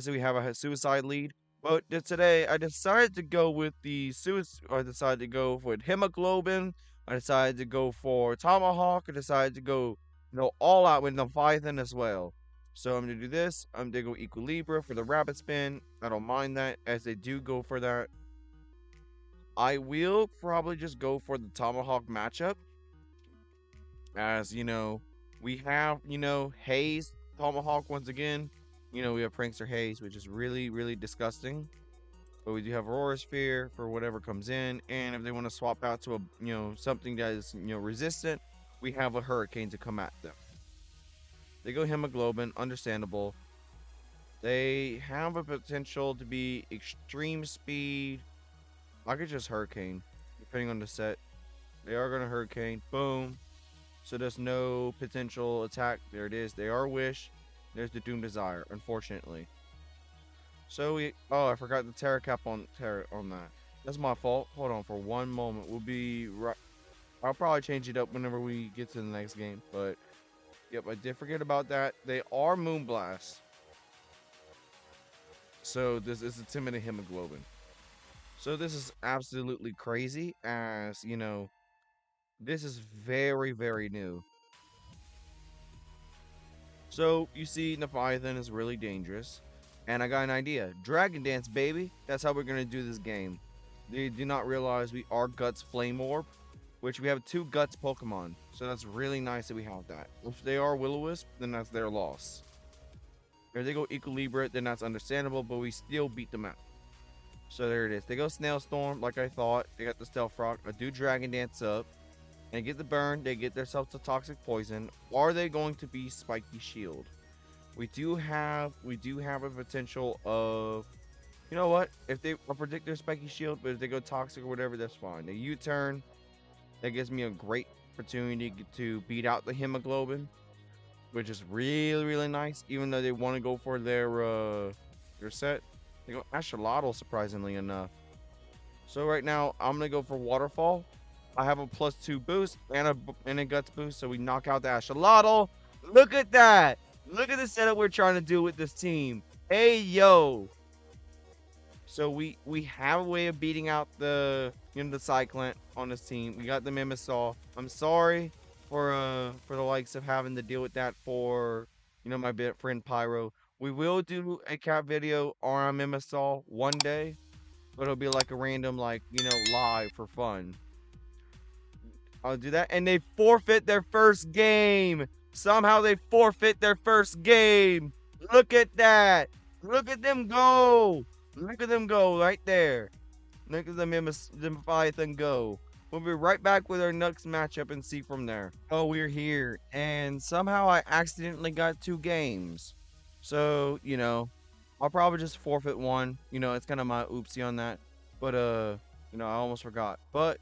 So we have a suicide lead. But today I decided to go with I decided to go with Hemoglobin. I decided to go for Tomahawk. I decided to go, all out with Leviathan as well. So I'm gonna do this. I'm gonna go Equilibra for the rapid spin. I don't mind that as they do go for that. I will probably just go for the Tomahawk matchup as we have Hayes Tomahawk once again. We have Prankster Hayes, which is really disgusting. But we do have Aurora Sphere for whatever comes in, and if they want to swap out to a something that is resistant, we have a Hurricane to come at them. They go Hemoglobin, understandable. They have a potential to be extreme speed. I could just Hurricane, depending on the set. They are gonna Hurricane, boom. So there's no potential attack. There it is. They are Wish. There's the Doom Desire, unfortunately. So I forgot the Terra Cap on that. That's my fault. Hold on for one moment. We'll be right. I'll probably change it up whenever we get to the next game. But yep, I did forget about that. They are Moonblast. So this is a Timid Hemoglobin. So this is absolutely crazy, as this is very new. So you see, Leviathan is really dangerous. And I got an idea. Dragon Dance, baby. That's how we're going to do this game. They do not realize we are Guts Flame Orb, which we have 2 Guts Pokemon. So that's really nice that we have that. If they are Will-O-Wisp, then that's their loss. If they go Equilibra, then that's understandable, but we still beat them out. So there it is. They go Snail Storm, like I thought. They got the Stealth Rock. I do Dragon Dance up. And get the burn. They get themselves a Toxic Poison. Are they going to be Spiky Shield? We do have a potential of, you know what? If they predict their Spiky Shield, but if they go Toxic or whatever, that's fine. The U-turn, that gives me a great opportunity to beat out the Hemoglobin, which is really nice. Even though they want to go for their set, they go Axolotl, surprisingly enough. So right now, I'm gonna go for Waterfall. I have a +2 boost and a Guts boost, so we knock out the Axolotl. Look at that! Look at the setup we're trying to do with this team. Hey, yo. So we have a way of beating out the the Cyclant on this team. We got the Mimisaw. I'm sorry for the likes of having to deal with that for my friend Pyro. We will do a cat video on our Mimisaw one day, but it'll be like a random live for fun. I'll do that, and they forfeit their first game. Somehow they forfeit their first game. Look at that. Look at them go. Look at them go right there. Look at the Leviathan go. We'll be right back with our next matchup and see from there. Oh, we're here. And somehow I accidentally got 2 games. So, I'll probably just forfeit one. It's kind of my oopsie on that. But, I almost forgot. But,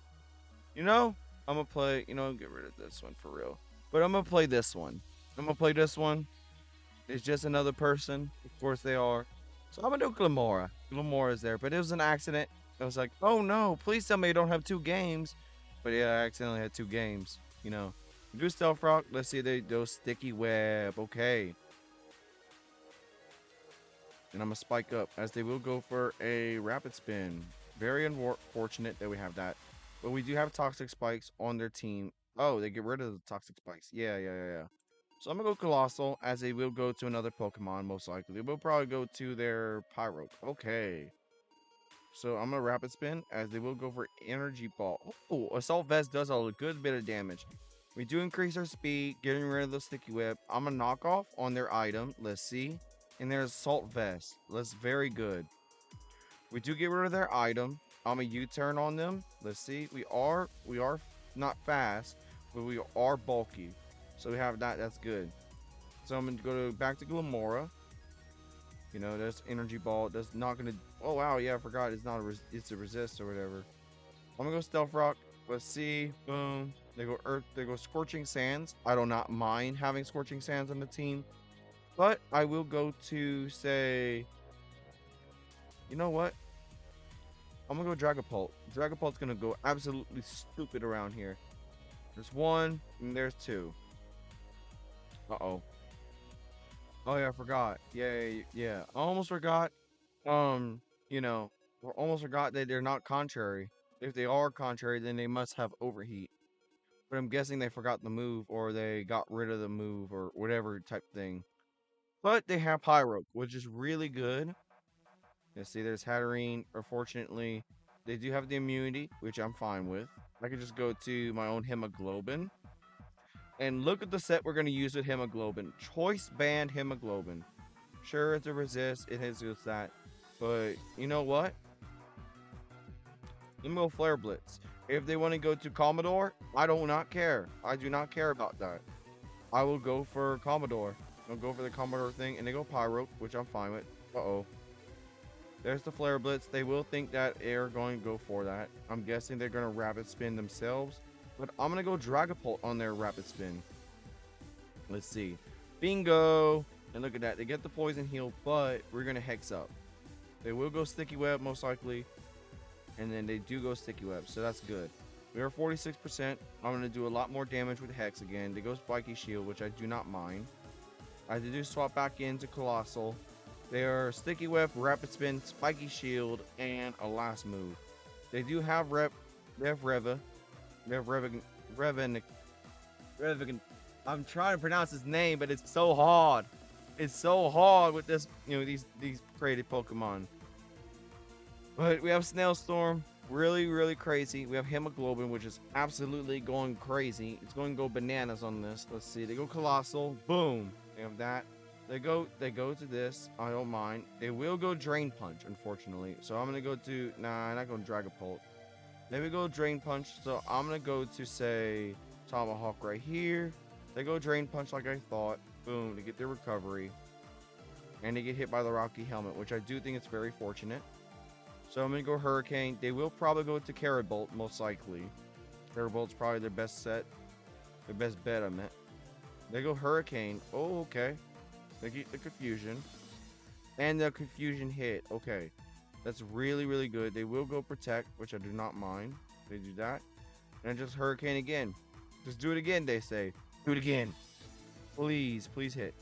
I'm going to play, get rid of this one for real. But I'm going to play this one. It's just another person. Of course they are. So I'm going to do Glamora. Glamora is there. But it was an accident. I was like, oh no, please tell me you don't have 2 games. But yeah, I accidentally had 2 games. Do Stealth Rock. Let's see if they do Sticky Web. Okay. And I'm going to spike up as they will go for a Rapid Spin. Very unfortunate that we have that. But we do have Toxic Spikes on their team. Oh, they get rid of the Toxic Spikes. Yeah. So I'm going to go Colossal, as they will go to another Pokemon, most likely. They will probably go to their Pyro. Okay. So I'm going to Rapid Spin, as they will go for Energy Ball. Oh, Assault Vest does a good bit of damage. We do increase our speed, getting rid of the Sticky Whip. I'm going to knock off on their item. Let's see. And there's Assault Vest. That's very good. We do get rid of their item. I'm a U-turn on them. Let's see. We are not fast, but we are bulky. So we have that. That's good. So I'm going to go back to Glamora. There's Energy Ball. That's not going to... Oh, wow. Yeah, I forgot. It's not it's a resist or whatever. I'm going to go Stealth Rock. Let's see. Boom. They go Earth. They go Scorching Sands. I do not mind having Scorching Sands on the team. But I will go to, say... You know what? I'm going to go Dragapult. Dragapult's going to go absolutely stupid around here. There's 1, and there's 2. Uh-oh. Oh yeah, I forgot. Yeah. I almost forgot. Um, you know, or almost forgot that they're not contrary. If they are contrary, then they must have overheat. But I'm guessing they forgot the move, or they got rid of the move, or whatever type thing. But they have Pyro, which is really good. You see, there's Hatterene. Unfortunately, they do have the immunity, which I'm fine with. I can just go to my own Hemoglobin. And look at the set we're going to use with Hemoglobin. Choice Band Hemoglobin. Sure, it's a resist. It has just that. But you know what? Let me go Flare Blitz. If they want to go to Commodore, I do not care. I do not care about that. I will go for Commodore. I'll go for the Commodore thing, and they go Pyro, which I'm fine with. Uh-oh. There's the Flare Blitz. They will think that they're going to go for that. I'm guessing they're going to Rapid Spin themselves. But I'm going to go Dragapult on their Rapid Spin. Let's see. Bingo! And look at that. They get the Poison Heal, but we're going to Hex up. They will go Sticky Web, most likely. And then they do go Sticky Web, so that's good. We are 46%. I'm going to do a lot more damage with Hex again. They go Spiky Shield, which I do not mind. I do swap back into Colossal. They are Sticky Web, Rapid Spin, Spiky Shield, and a last move. They do have Reva. They have Revan. I'm trying to pronounce his name, but it's so hard. It's so hard with this, these created Pokemon. But we have Snail Storm, really crazy. We have Hemoglobin, which is absolutely going crazy. It's going to go bananas on this. Let's see. They go Colossal. Boom. They have that. They go to this. I don't mind. They will go Drain Punch, unfortunately. So I'm going to go to... Nah, I'm not going Dragapult. They will go Drain Punch. So I'm going to go to, say, Tomahawk right here. They go Drain Punch like I thought. Boom. They get their recovery. And they get hit by the Rocky Helmet, which I do think it's very fortunate. So I'm going to go Hurricane. They will probably go to Carabolt, most likely. Carabolt's probably their best set. Their best bet, I meant. They go Hurricane. Oh, okay. They get the Confusion. And the Confusion hit. Okay. That's really good. They will go Protect, which I do not mind. They do that. And just Hurricane again. Just do it again, they say. Do it again. Please hit.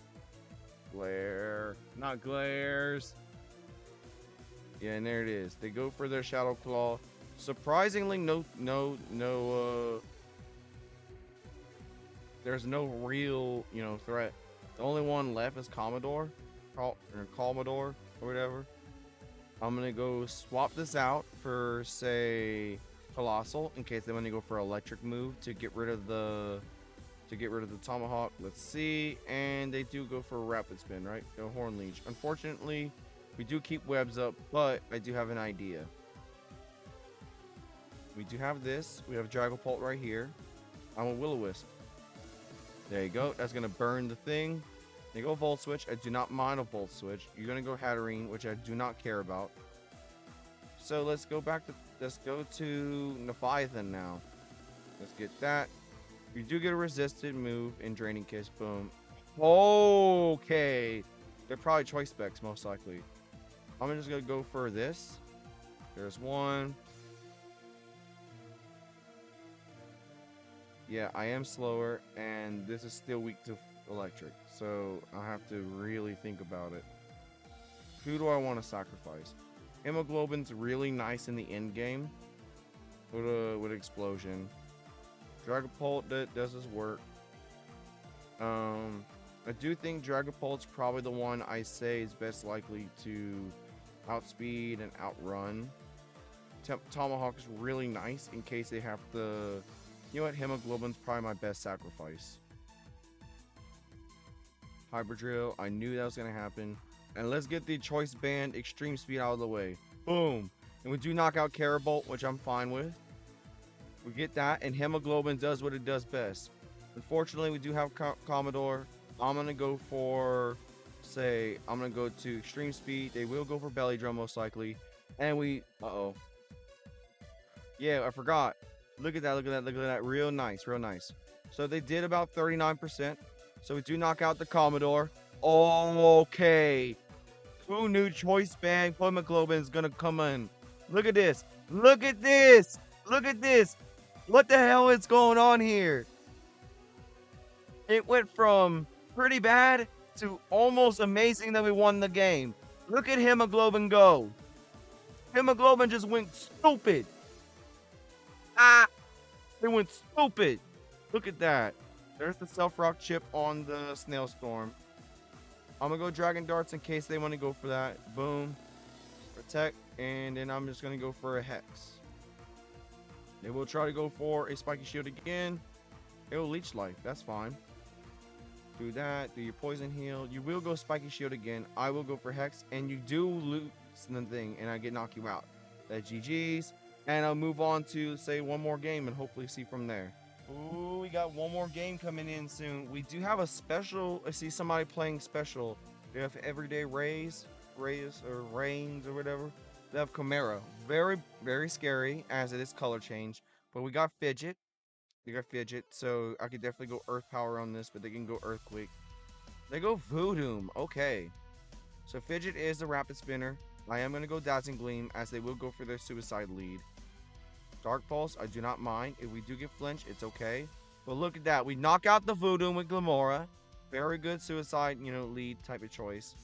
Glare. Not glares. Yeah, and there it is. They go for their Shadow Claw. Surprisingly, there's no real, threat. The only one left is Commodore, or Commodore, or whatever. I'm gonna go swap this out for, say, Colossal, in case they want to go for Electric move to get rid of the Tomahawk. Let's see, and they do go for a Rapid Spin, right? Go Horn Leech. Unfortunately, we do keep webs up, but I do have an idea. We do have this. We have Dragapult right here. I'm a Will-O-Wisp. There you go. That's going to burn the thing. They go Volt Switch. I do not mind a Volt Switch. You're going to go Hatterene, which I do not care about. So let's go to Leviathan now. Let's get that. You do get a resisted move in Draining Kiss. Boom. Okay. They're probably Choice Specs, most likely. I'm just going to go for this. There's one. Yeah, I am slower, and this is still weak to electric. So I have to really think about it. Who do I want to sacrifice? Hemoglobin's really nice in the end game with Explosion. Dragapult does his work. I do think Dragapult's probably the one I say is best likely to outspeed and outrun. Tomahawk is really nice in case they have to... You know what? Hemoglobin's probably my best sacrifice. Hybridrill. I knew that was going to happen. And let's get the Choice Band Extreme Speed out of the way. Boom. And we do knock out Carabolt, which I'm fine with. We get that. And Hemoglobin does what it does best. Unfortunately, we do have Commodore. I'm going to go for... I'm going to go to Extreme Speed. They will go for Belly Drum, most likely. And we... Uh-oh. Yeah, I forgot. Look at that. Real nice. So they did about 39%. So we do knock out the Commodore. Okay. Who knew Choice Band Hemoglobin is going to come in? Look at this. What the hell is going on here? It went from pretty bad to almost amazing that we won the game. Look at Hemoglobin go. Hemoglobin just went stupid. Ah, it went stupid. Look at that. There's the self-rock chip on the snail storm. I'm gonna go Dragon Darts in case they want to go for that. Boom. Protect. And then I'm just gonna go for a Hex. They will try to go for a Spiky Shield again. It will leech life. That's fine. Do that. Do your poison heal. You will go Spiky Shield again. I will go for Hex. And you do lose the thing. And I get knock you out. That's GG's. And I'll move on to, say, one more game. And hopefully see from there. Ooh, we got one more game coming in soon. We do have a special. I see somebody playing special. They have Everyday Rays or Rains or whatever. They have Chimera. Very, very scary as it is color change. But we got Fidget. So I could definitely go Earth Power on this, but they can go Earthquake. They go Voodoo. Okay. So Fidget is the Rapid Spinner. I am going to go Dazzling Gleam as they will go for their Suicide lead. Dark Pulse, I do not mind. If we do get Flinch, it's okay. But look at that. We knock out the Voodoo with Glamora. Very good Suicide, lead type of choice.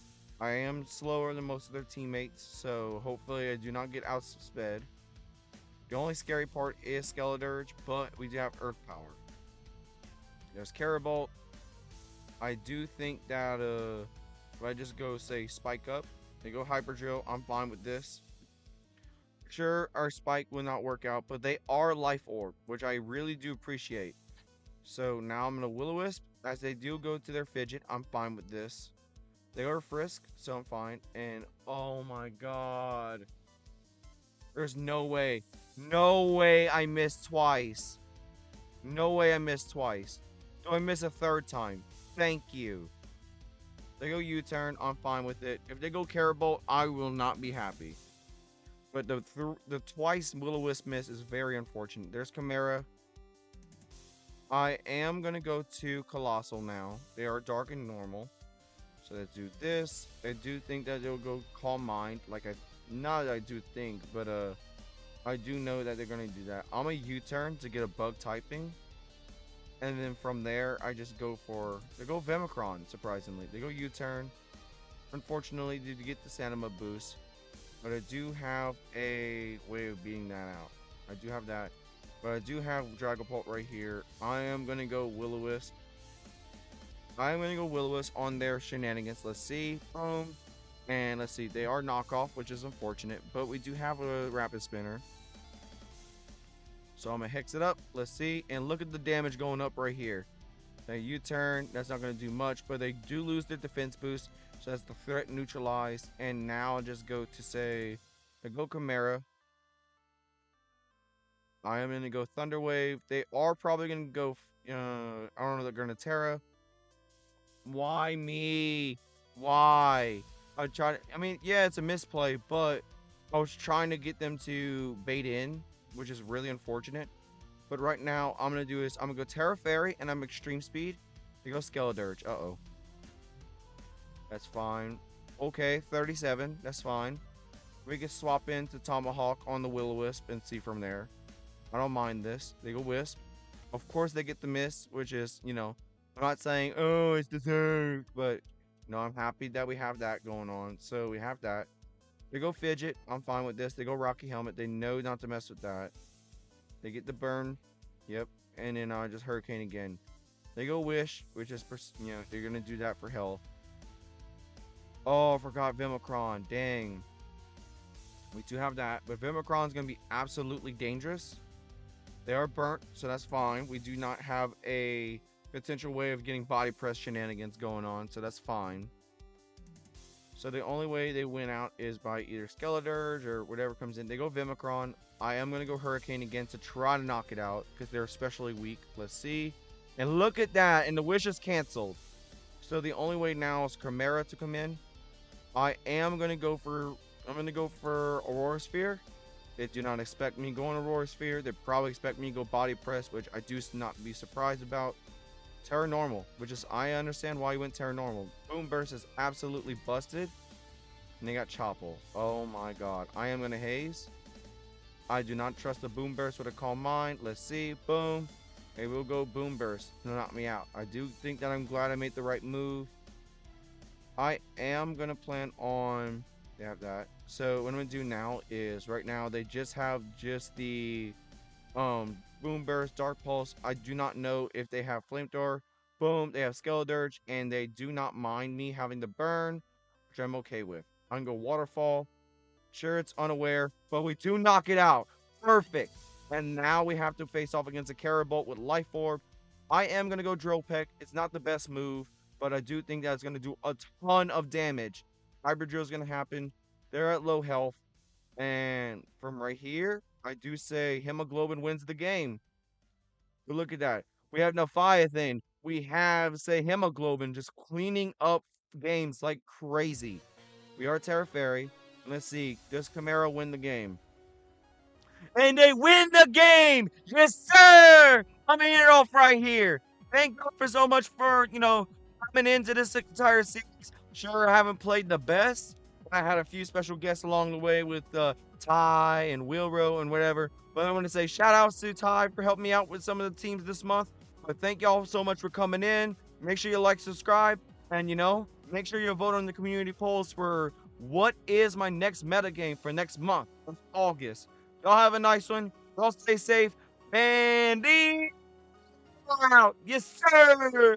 I am slower than most of their teammates, so hopefully I do not get outsped. The only scary part is Skeledirge, but we do have Earth Power. There's Carabolt. I do think that if I just go, say, Spike Up, they go Hyper Drill, I'm fine with this. Sure, our Spike will not work out, but they are Life Orb, which I really do appreciate. So now I'm going to Will-O-Wisp. As they do go to their Fidget, I'm fine with this. They are Frisk, so I'm fine. And oh my god. There's no way. No way I missed twice. No way I missed twice. Do I miss a third time? Thank you. They go U-turn, I'm fine with it. If they go Carabolt, I will not be happy. But the twice Will-O-Wisp miss is very unfortunate. There's Chimera. I am going to go to Colossal now. They are Dark and Normal. So let's do this. I do think that they'll go Calm Mind. Not that I do think, but I do know that they're going to do that. I'm a U-turn to get a Bug typing. And then from there, I just go for... They go Vemicron, surprisingly. They go U-turn. Unfortunately, did get the Sanima boost. But I do have a way of beating that out. I do have that. But I do have Dragapult right here. I am going to go Will-O-Wisp. I'm going to go Will-O-Wisp on their shenanigans. Let's see. And let's see. They are knockoff, which is unfortunate. But we do have a Rapid Spinner. So I'm going to Hex it up. Let's see. And look at the damage going up right here. They U-turn. That's not going to do much. But they do lose their defense boost. So that's the threat neutralized. And now I'll just go to, say, the go Chimera. I am going to go Thunder Wave. They are probably going to go, I don't know, they're going to Terra. Why me? Why? Yeah, it's a misplay, but I was trying to get them to bait in, which is really unfortunate. But right now, I'm going to do is, I'm going to go Terra Fairy, and I'm Extreme Speed. They go Skeledirge. Uh-oh. That's fine. Okay, 37. That's fine. We can swap into Tomahawk on the Will-O-Wisp and see from there. I don't mind this. They go Wisp. Of course, they get the miss, which is, I'm not saying, oh, it's deserved, but, I'm happy that we have that going on. So we have that. They go Fidget. I'm fine with this. They go Rocky Helmet. They know not to mess with that. They get the burn. Yep. And then just Hurricane again. They go Wish, which is, they're going to do that for health. Oh, I forgot Vimicron. Dang. We do have that. But Vimicron's going to be absolutely dangerous. They are burnt, so that's fine. We do not have a potential way of getting body press shenanigans going on, so that's fine. So the only way they win out is by either Skeledirge or whatever comes in. They go Vimicron. I am going to go Hurricane again to try to knock it out because they're especially weak. Let's see. And look at that, and the wish is canceled. So the only way now is Chimera to come in. I am going to go for... I'm going to go for Aurora Sphere. They do not expect me going Aurora Sphere. They probably expect me to go Body Press, which I do not be surprised about. Terra Normal, which is, I understand why you went Terra Normal. Boom Burst is absolutely busted. And they got Chople. Oh my god. I am going to Haze. I do not trust the Boom Burst with a Calm Mind. Let's see. Boom. They will go Boom Burst to knock me out. I do think that I'm glad I made the right move. I am gonna plan on they have that. So what I'm gonna do now is right now they just have just the Boom Burst, Dark Pulse. I do not know if they have Flamethrower. Boom, they have Skeledirge, and they do not mind me having the burn, which I'm okay with. I'm gonna go Waterfall. Sure, it's unaware, but we do knock it out. Perfect. And now we have to face off against a Carabolt with Life Orb. I am going to go Drill Peck. It's not the best move, but I do think that's going to do a ton of damage. Hybrid Drill is going to happen. They're at low health. And from right here, I do say Hemoglobin wins the game. But look at that. We have Nephiathan. We have, say, Hemoglobin just cleaning up games like crazy. We are Terra Fairy. Let's see. Does Chimera win the game? And they win the game. Yes, sir. I'm gonna end it off right here. Thank you for so much for, coming into this entire series. Sure, I haven't played the best. I had a few special guests along the way with Ty and Wilro and whatever. But I want to say shout outs to Ty for helping me out with some of the teams this month. But thank y'all so much for coming in. Make sure you like, subscribe, and make sure you vote on the community polls for what is my next meta game for next month of August. Y'all have a nice one. Y'all stay safe. And out. Yes, sir.